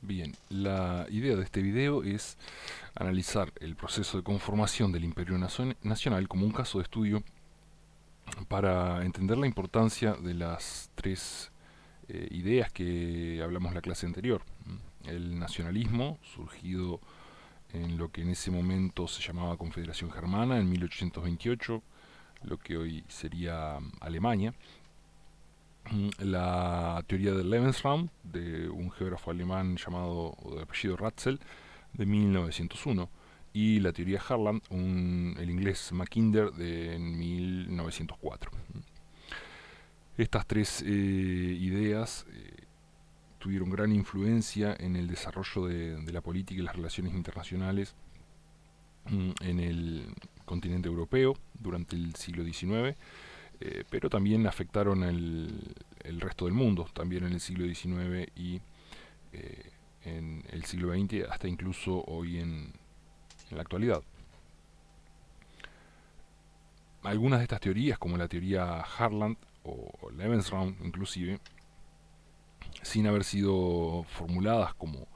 Bien, la idea de este video es analizar el proceso de conformación del Imperio Nacional como un caso de estudio para entender la importancia de las tres ideas que hablamos en la clase anterior. El nacionalismo, surgido en lo que en ese momento se llamaba Confederación Germana en 1828, lo que hoy sería Alemania. La teoría del Lebensraum, de un geógrafo alemán llamado, o de apellido Ratzel, de 1901, y la teoría Harland, el inglés Mackinder, de 1904. Estas tres ideas tuvieron gran influencia en el desarrollo de la política y las relaciones internacionales en el continente europeo durante el siglo XIX, pero también afectaron el resto del mundo, también en el siglo XIX y en el siglo XX, hasta incluso hoy en la actualidad. Algunas de estas teorías, como la teoría Harland o Lebensraum inclusive, sin haber sido formuladas como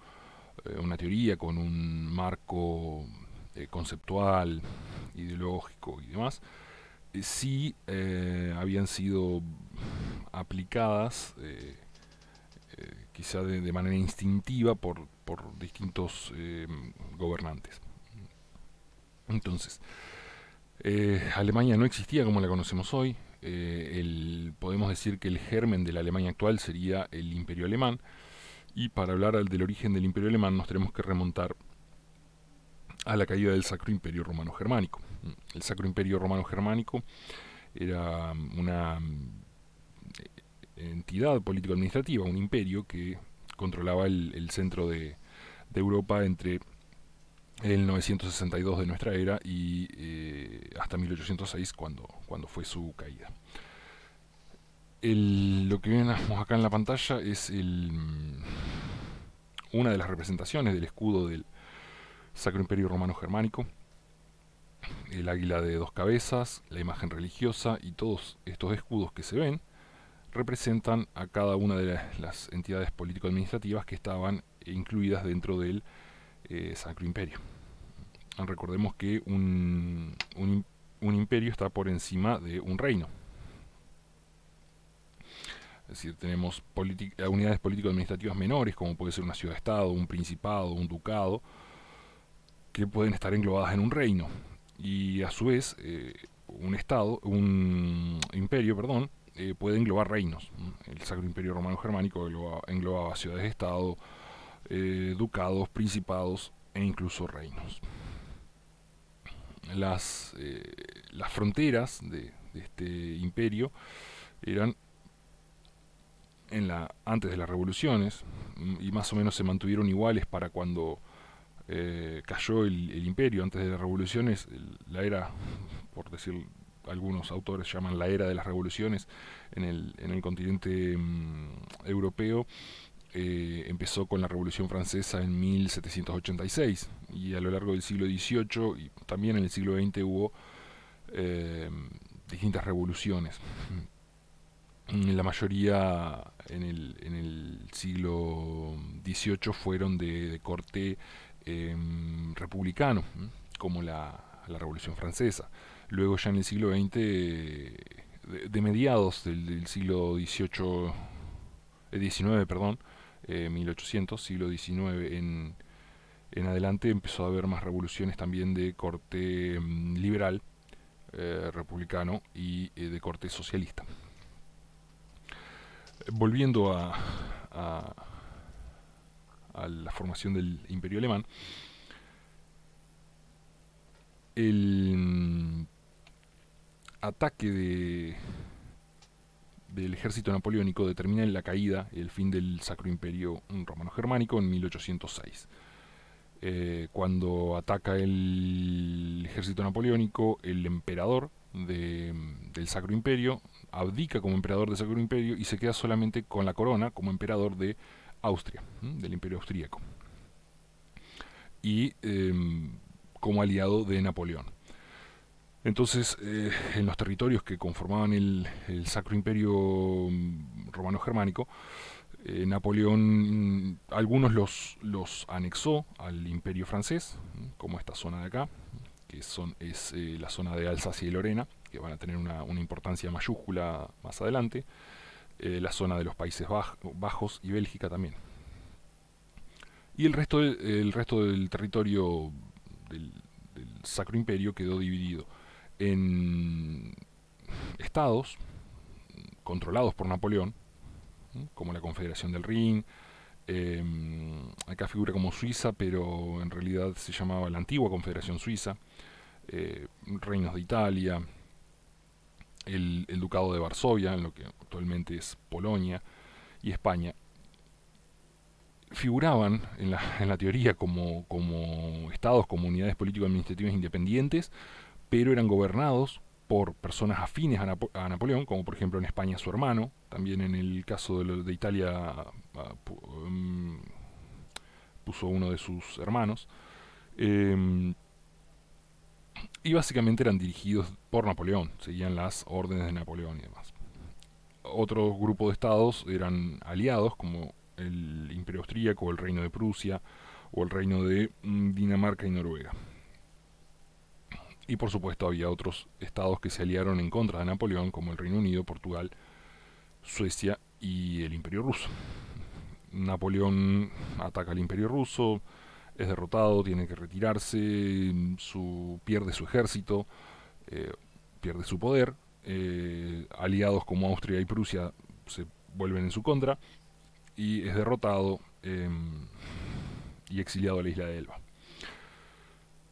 una teoría con un marco conceptual, ideológico y demás, sí habían sido aplicadas quizá de manera instintiva por distintos gobernantes. Entonces, Alemania no existía como la conocemos hoy. Podemos decir que el germen de la Alemania actual sería el Imperio Alemán, y para hablar del origen del Imperio Alemán nos tenemos que remontar a la caída del Sacro Imperio Romano Germánico. El Sacro Imperio Romano Germánico era una entidad político-administrativa, un imperio que controlaba el centro de Europa entre el 962 de nuestra era y hasta 1806 cuando fue su caída. Lo que vemos acá en la pantalla es una de las representaciones del escudo del Sacro Imperio Romano Germánico, el águila de dos cabezas, la imagen religiosa, y todos estos escudos que se ven representan a cada una de las entidades político-administrativas que estaban incluidas dentro del Sacro Imperio. Recordemos que un imperio está por encima de un reino. Es decir, tenemos unidades político-administrativas menores, como puede ser una ciudad-estado, un principado, un ducado, que pueden estar englobadas en un reino. Y a su vez, un imperio, puede englobar reinos. El Sacro Imperio Romano Germánico englobaba ciudades-estado, ducados, principados e incluso reinos. Las fronteras de este imperio eran antes de las revoluciones, y más o menos se mantuvieron iguales para cuando cayó el imperio. Antes de las revoluciones, la era, por decir, algunos autores llaman la era de las revoluciones en el continente europeo, empezó con la Revolución Francesa en 1786, y a lo largo del siglo XVIII y también en el siglo XX hubo distintas revoluciones. La mayoría en el siglo XVIII fueron de corte republicano, como la Revolución Francesa. Luego ya en el siglo XX, de mediados del siglo XVIII, XIX, perdón, 1800, siglo XIX en adelante, empezó a haber más revoluciones también de corte liberal, republicano y de corte socialista. Volviendo a la formación del Imperio Alemán, el ataque del ejército napoleónico determina la caída y el fin del Sacro Imperio Romano Germánico en 1806. Cuando ataca el ejército napoleónico, el emperador del Sacro Imperio abdica como emperador del Sacro Imperio y se queda solamente con la corona como emperador de Austria, del Imperio Austríaco, y como aliado de Napoleón. Entonces, en los territorios que conformaban el Sacro Imperio Romano Germánico, Napoleón, algunos los anexó al imperio francés, como esta zona de acá, que es la zona de Alsacia y Lorena, que van a tener una importancia mayúscula más adelante, la zona de los Países Bajos y Bélgica también. Y el resto del territorio del Sacro Imperio quedó dividido en estados controlados por Napoleón, como la Confederación del Rin. eh, Acá figura como Suiza, pero en realidad se llamaba la antigua Confederación Suiza. Reinos de Italia, el Ducado de Varsovia, en lo que actualmente es Polonia, y España. Figuraban en la teoría como estados, comunidades político-administrativas independientes, pero eran gobernados por personas afines a Napoleón, como por ejemplo en España su hermano, también en el caso de Italia puso uno de sus hermanos, eh, y básicamente eran dirigidos por Napoleón, seguían las órdenes de Napoleón y demás. Otro grupo de estados eran aliados, como el Imperio Austríaco, el Reino de Prusia o el Reino de Dinamarca y Noruega. Y por supuesto había otros estados que se aliaron en contra de Napoleón, como el Reino Unido, Portugal, Suecia y el Imperio Ruso. Napoleón ataca al Imperio Ruso, es derrotado, tiene que retirarse, pierde su ejército, eh, pierde su poder, aliados como Austria y Prusia se vuelven en su contra y es derrotado y exiliado a la isla de Elba.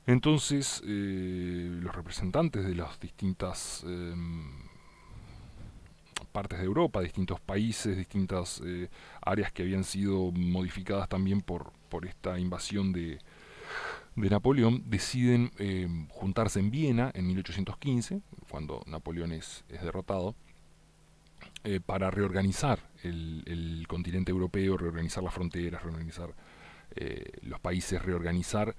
Entonces, los representantes de las distintas partes de Europa, distintos países, distintas áreas que habían sido modificadas también por esta invasión de Napoleón, deciden juntarse en Viena en 1815, cuando Napoleón es derrotado, para reorganizar el continente europeo, reorganizar las fronteras, reorganizar los países, reorganizar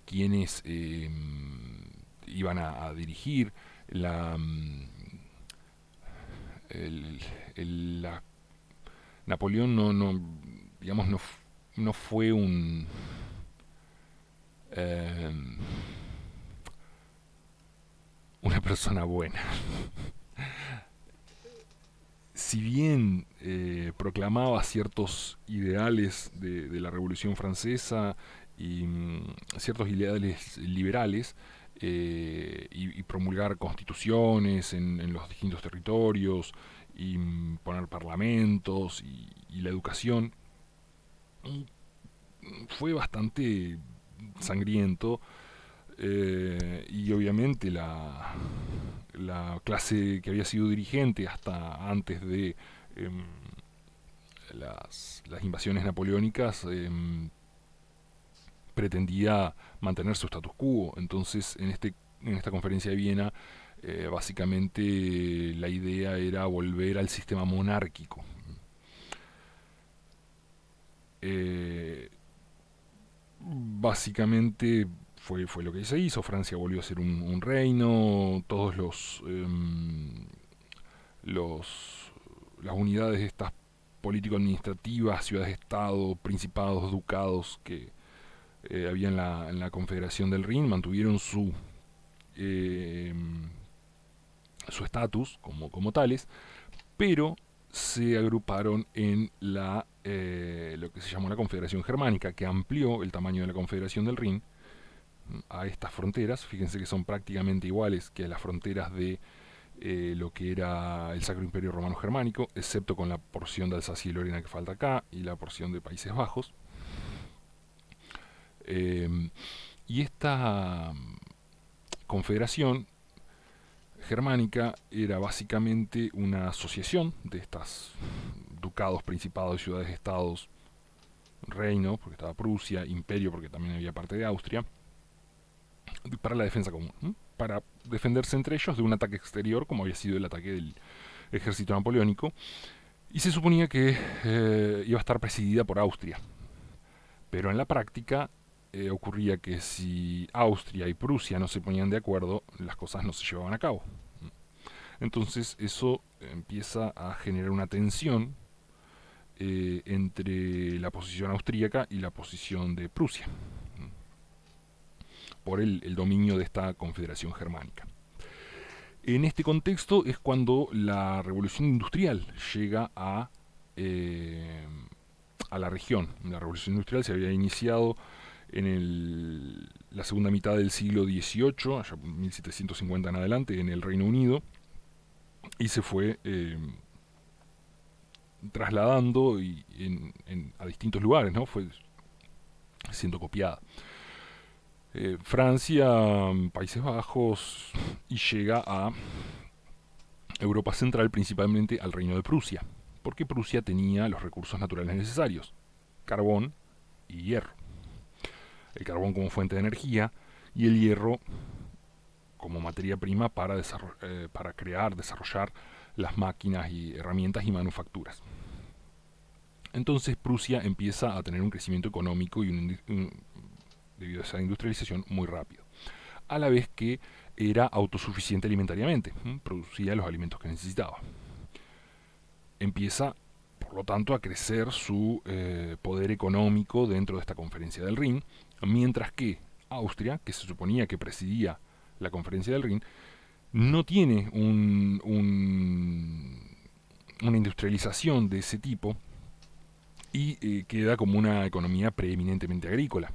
quienes iban a dirigir la, el, la Napoleón digamos, no fue eh, una persona buena. Si bien proclamaba ciertos ideales de la Revolución Francesa y ciertos ideales liberales, y promulgar constituciones en los distintos territorios y poner parlamentos y la educación, fue bastante sangriento, y obviamente la clase que había sido dirigente hasta antes de las invasiones napoleónicas pretendía mantener su status quo. Entonces, en esta conferencia de Viena, básicamente la idea era volver al sistema monárquico. Eh, Básicamente fue lo que se hizo. Francia volvió a ser un reino. Todos los las unidades estas político-administrativas, ciudades-estado, principados, ducados que había en la Confederación del Rin, mantuvieron eh, su estatus como tales, pero se agruparon en lo que se llamó la Confederación Germánica, que amplió el tamaño de la Confederación del Rin a estas fronteras. Fíjense que son prácticamente iguales que las fronteras de lo que era el Sacro Imperio Romano Germánico, excepto con la porción de Alsacia y Lorena que falta acá y la porción de Países Bajos. Y esta confederación germánica era básicamente una asociación de estas ducados, principados, ciudades-estados, reino, porque estaba Prusia, imperio, porque también había parte de Austria, para la defensa común, para defenderse entre ellos de un ataque exterior, como había sido el ataque del ejército napoleónico, y se suponía que iba a estar presidida por Austria. Pero en la práctica ocurría que si Austria y Prusia no se ponían de acuerdo, las cosas no se llevaban a cabo. Entonces eso empieza a generar una tensión entre la posición austríaca y la posición de Prusia, por el dominio de esta confederación germánica. En este contexto es cuando la revolución industrial llega a la región. La revolución industrial se había iniciado en la segunda mitad del siglo XVIII, allá 1750 en adelante, en el Reino Unido, y se fue trasladando a distintos lugares, ¿no? Fue siendo copiada. Francia, Países Bajos, y llega a Europa Central, principalmente al Reino de Prusia, porque Prusia tenía los recursos naturales necesarios, carbón y hierro. El carbón como fuente de energía y el hierro como materia prima para crear, desarrollar las máquinas y herramientas y manufacturas. Entonces Prusia empieza a tener un crecimiento económico debido a esa industrialización muy rápido, a la vez que era autosuficiente alimentariamente, producía los alimentos que necesitaba. Empieza, por lo tanto, a crecer su poder económico dentro de esta conferencia del Rin, mientras que Austria, que se suponía que presidía la conferencia del Rin, no tiene una industrialización de ese tipo y queda como una economía preeminentemente agrícola.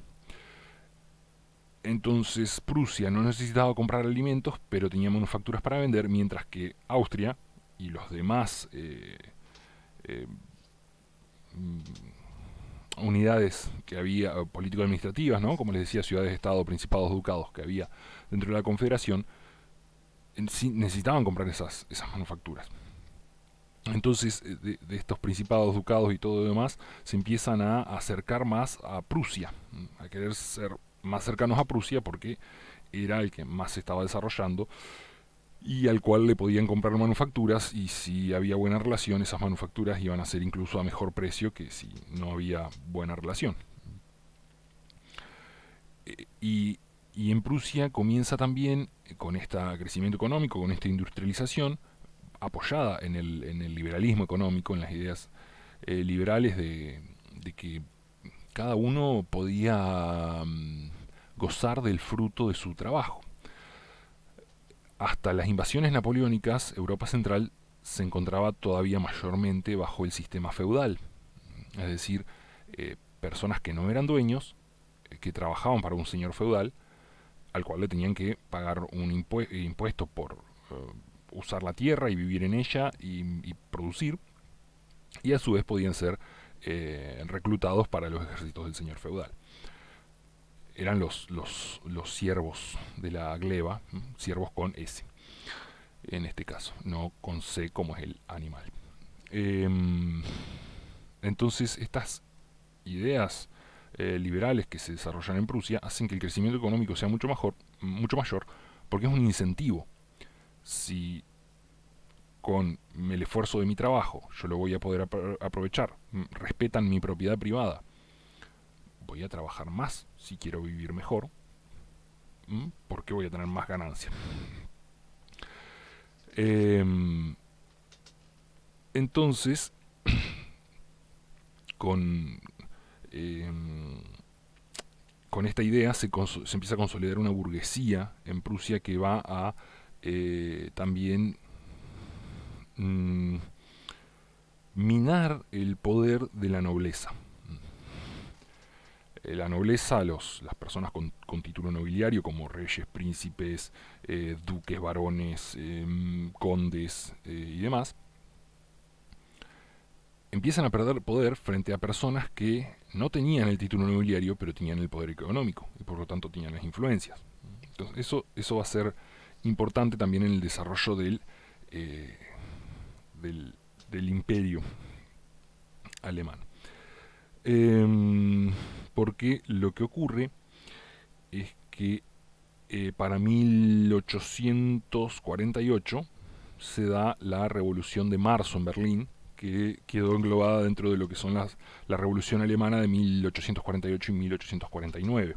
Entonces Prusia no necesitaba comprar alimentos, pero tenía manufacturas para vender, mientras que Austria y los demás unidades que había, político-administrativas, ¿no? Como les decía, ciudades-estado, principados, ducados que había dentro de la Confederación, sí necesitaban comprar esas manufacturas. Entonces, de estos principados, ducados y todo lo demás, se empiezan a acercar más a Prusia, a querer ser más cercanos a Prusia porque era el que más se estaba desarrollando y al cual le podían comprar manufacturas, y si había buena relación esas manufacturas iban a ser incluso a mejor precio que si no había buena relación. Y en Prusia comienza también, con este crecimiento económico, con esta industrialización, apoyada en el liberalismo económico, en las ideas liberales de que cada uno podía gozar del fruto de su trabajo. Hasta las invasiones napoleónicas, Europa Central se encontraba todavía mayormente bajo el sistema feudal, es decir, personas que no eran dueños, que trabajaban para un señor feudal, al cual le tenían que pagar un impuesto por usar la tierra y vivir en ella y producir, y a su vez podían ser reclutados para los ejércitos del señor feudal. Eran los siervos de la gleba, siervos con S, en este caso, no con C como es el animal. Entonces, estas ideas liberales que se desarrollan en Prusia hacen que el crecimiento económico sea mucho mayor, porque es un incentivo. Si con el esfuerzo de mi trabajo yo lo voy a poder aprovechar, respetan mi propiedad privada, voy a trabajar más si quiero vivir mejor, porque voy a tener más ganancia. Entonces, con esta idea se empieza a consolidar una burguesía en Prusia que va a también minar el poder de la nobleza. La nobleza, las personas con título nobiliario como reyes, príncipes, duques, varones, condes y demás, empiezan a perder poder frente a personas que no tenían el título nobiliario, pero tenían el poder económico y por lo tanto tenían las influencias. Entonces eso va a ser importante también en el desarrollo del imperio alemán. Porque lo que ocurre es que para 1848 se da la Revolución de Marzo en Berlín, que quedó englobada dentro de lo que son la Revolución Alemana de 1848 y 1849.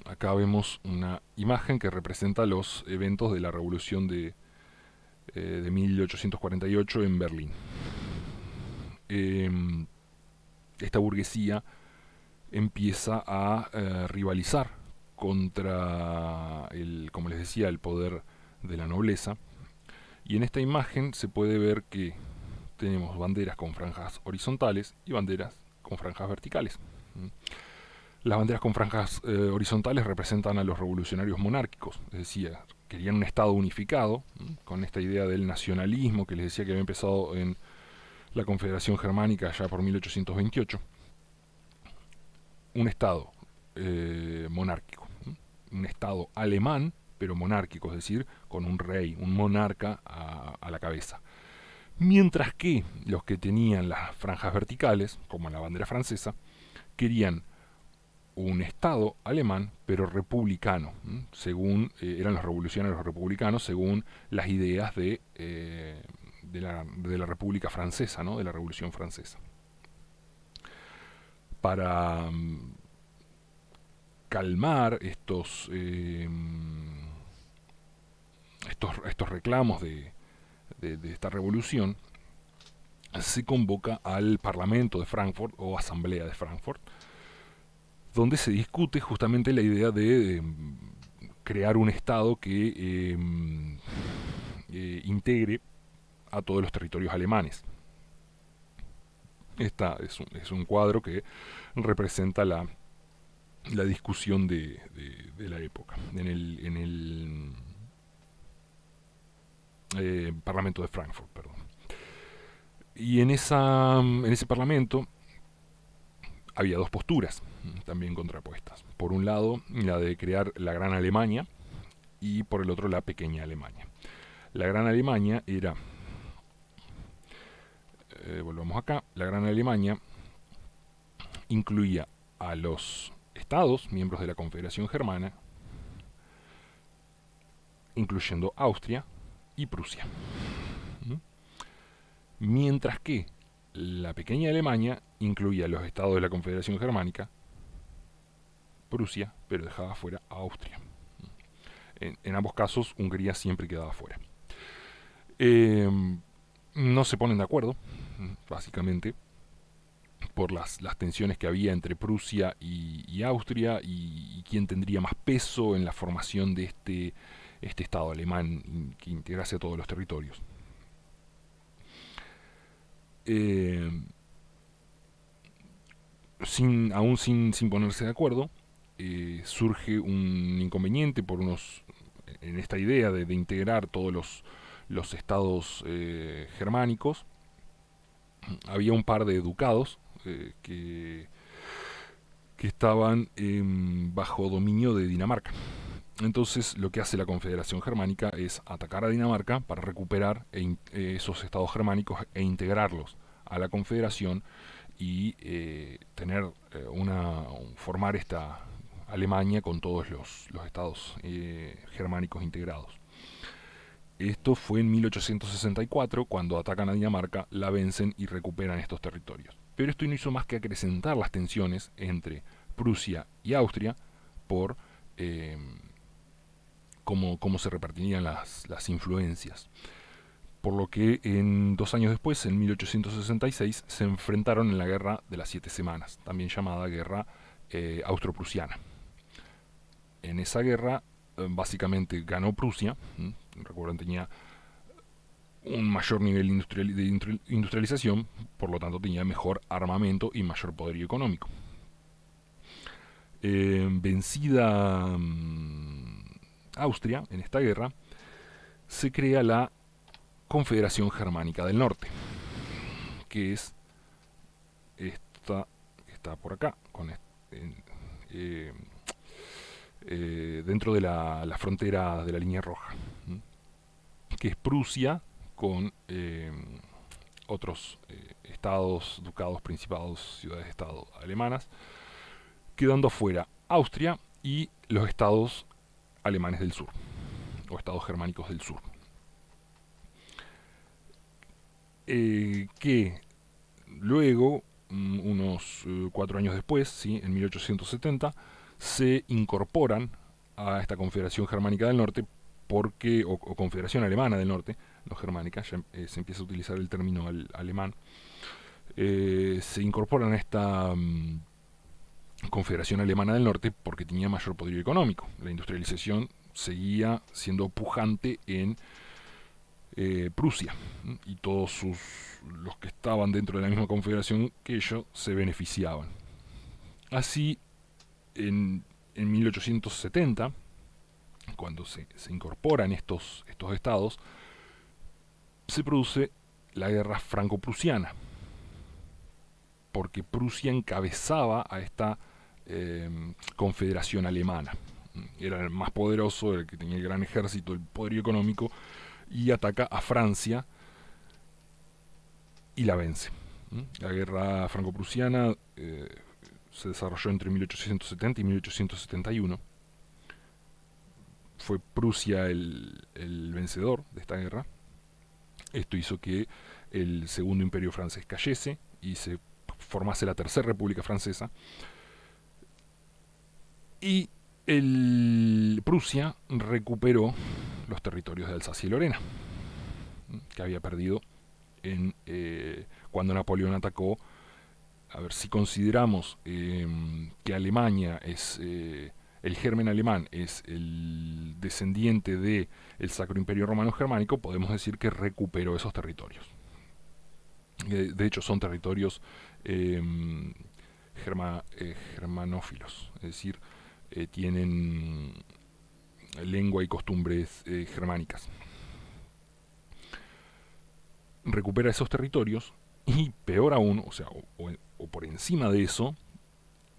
Acá vemos una imagen que representa los eventos de la Revolución de de 1848 en Berlín. Esta burguesía empieza a rivalizar contra como les decía, el poder de la nobleza. Y en esta imagen se puede ver que tenemos banderas con franjas horizontales y banderas con franjas verticales. Las banderas con franjas horizontales representan a los revolucionarios monárquicos, es decir, querían un Estado unificado, con esta idea del nacionalismo que les decía que había empezado en la Confederación Germánica ya por 1828. Un Estado monárquico, un Estado alemán, pero monárquico, es decir, con un rey, un monarca a la cabeza. Mientras que los que tenían las franjas verticales, como la bandera francesa, querían un Estado alemán, pero republicano, según eran los revolucionarios republicanos, según las ideas de la República Francesa, ¿no? De la Revolución Francesa. Para calmar estos reclamos de esta revolución, se convoca al Parlamento de Frankfurt o Asamblea de Frankfurt, donde se discute justamente la idea de crear un Estado que integre a todos los territorios alemanes. Esta es un cuadro que representa la discusión de la época en el Parlamento de Frankfurt, perdón. Y en ese Parlamento había dos posturas también contrapuestas. Por un lado, la de crear la Gran Alemania, y por el otro, la Pequeña Alemania. La Gran Alemania era, volvamos acá, la Gran Alemania incluía a los estados, miembros de la Confederación Germana, incluyendo Austria y Prusia. Mientras que la Pequeña Alemania incluía a los estados de la Confederación Germánica, Prusia, pero dejaba fuera a Austria. En ambos casos, Hungría siempre quedaba fuera. No se ponen de acuerdo, básicamente, por las tensiones que había entre Prusia y Austria, y quién tendría más peso en la formación de este Estado alemán que integrase a todos los territorios. Aún sin ponerse de acuerdo, surge un inconveniente en esta idea de integrar todos los estados germánicos. Había un par de ducados que estaban bajo dominio de Dinamarca. Entonces lo que hace la Confederación Germánica es atacar a Dinamarca para recuperar esos estados germánicos e integrarlos a la Confederación y formar esta Alemania con todos los estados germánicos integrados. Esto fue en 1864, cuando atacan a Dinamarca, la vencen y recuperan estos territorios. Pero esto no hizo más que acrecentar las tensiones entre Prusia y Austria por cómo se repartirían las influencias. Por lo que 2 años después, en 1866, se enfrentaron en la Guerra de las 7 Semanas, también llamada Guerra Austro-Prusiana. En esa guerra, básicamente ganó Prusia. Recuerden, tenía un mayor nivel de industrialización, por lo tanto tenía mejor armamento y mayor poderío económico. Vencida Austria en esta guerra, se crea la Confederación Germánica del Norte, que es esta que está por acá, dentro de la frontera de la línea roja, que es Prusia con otros estados, ducados, principados, ciudades-estado alemanas, quedando afuera Austria y los estados alemanes del sur, o estados germánicos del sur. Que luego, unos 4 años después, ¿sí? En 1870, se incorporan a esta Confederación Germánica del Norte porque, o Confederación Alemana del Norte, no germánica, ya se empieza a utilizar el término alemán, se incorporan a esta Confederación Alemana del Norte porque tenía mayor poder económico. La industrialización seguía siendo pujante en Prusia, y todos los que estaban dentro de la misma confederación que ellos se beneficiaban. Así, en 1870, cuando se incorporan estos estados, se produce la guerra franco-prusiana, porque Prusia encabezaba a esta confederación alemana. Era el más poderoso, el que tenía el gran ejército, el poder económico, y ataca a Francia y la vence. La guerra franco-prusiana se desarrolló entre 1870 y 1871. Fue Prusia el vencedor de esta guerra. Esto hizo que el Segundo Imperio francés cayese y se formase la Tercera República Francesa. Y Prusia recuperó los territorios de Alsacia y Lorena, que había perdido cuando Napoleón atacó. A ver, si consideramos que Alemania es el germen alemán, es el descendiente del Sacro Imperio Romano Germánico, podemos decir que recuperó esos territorios. De hecho, son territorios germanófilos, es decir, tienen lengua y costumbres germánicas. Recupera esos territorios y, peor aún, o por encima de eso,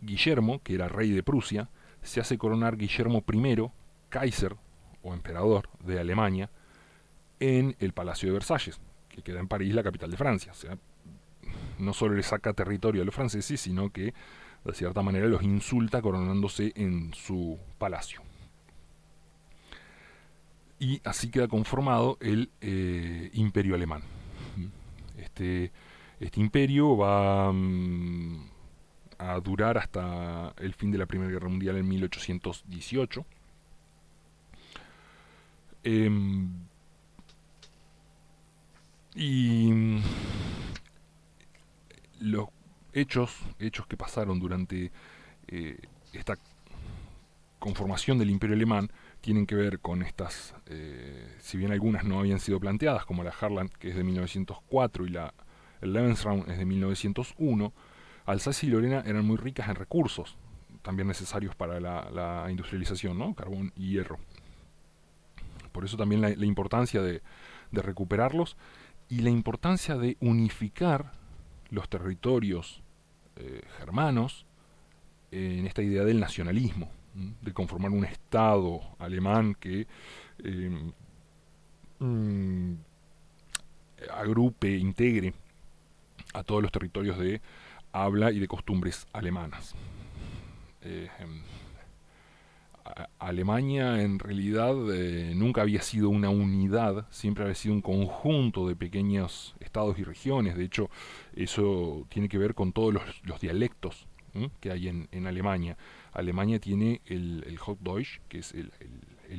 Guillermo, que era rey de Prusia, se hace coronar Guillermo I, Kaiser o emperador de Alemania, en el Palacio de Versalles, que queda en París, la capital de Francia. O sea, no solo le saca territorio a los franceses, sino que de cierta manera los insulta coronándose en su palacio. Y así queda conformado el Imperio Alemán. Este imperio va a durar hasta el fin de la Primera Guerra Mundial en 1818. Y los hechos que pasaron durante esta conformación del Imperio Alemán tienen que ver con estas, si bien algunas no habían sido planteadas, como la Harland, que es de 1904, y el Lebensraum es de 1901, Alsacia y Lorena eran muy ricas en recursos, también necesarios para la industrialización, ¿no? Carbón y hierro. Por eso también la importancia de recuperarlos y la importancia de unificar los territorios germanos en esta idea del nacionalismo, de conformar un Estado alemán que agrupe, integre a todos los territorios de habla y de costumbres alemanas. Alemania en realidad nunca había sido una unidad, siempre había sido un conjunto de pequeños estados y regiones. De hecho, eso tiene que ver con todos los dialectos que hay en Alemania. Alemania tiene el Hochdeutsch, que es el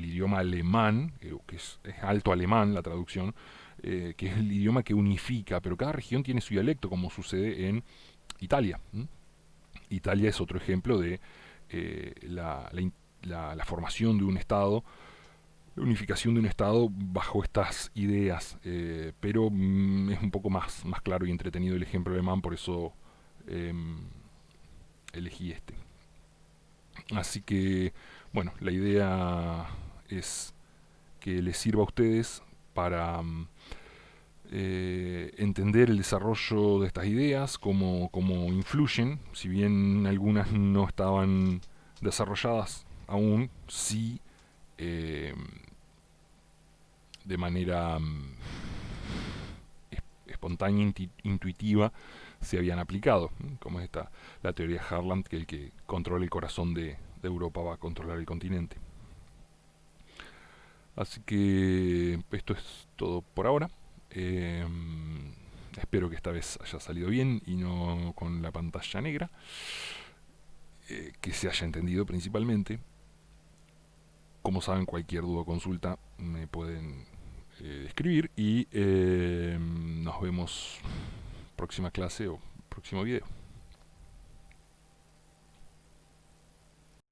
idioma alemán, que es alto alemán la traducción, que es el idioma que unifica, pero cada región tiene su dialecto, como sucede en Italia. Italia es otro ejemplo de la formación de un Estado, la unificación de un Estado bajo estas ideas, pero es un poco más claro y entretenido el ejemplo alemán, por eso elegí este. Así que, bueno, la idea es que les sirva a ustedes para entender el desarrollo de estas ideas, cómo influyen, si bien algunas no estaban desarrolladas aún, sí de manera espontánea, intuitiva, se habían aplicado, como es la teoría Harland, que el que controla el corazón de Europa va a controlar el continente. Así que esto es todo por ahora. Espero que esta vez haya salido bien y no con la pantalla negra, que se haya entendido principalmente. Como saben, cualquier duda o consulta me pueden escribir y nos vemos próxima clase o próximo video.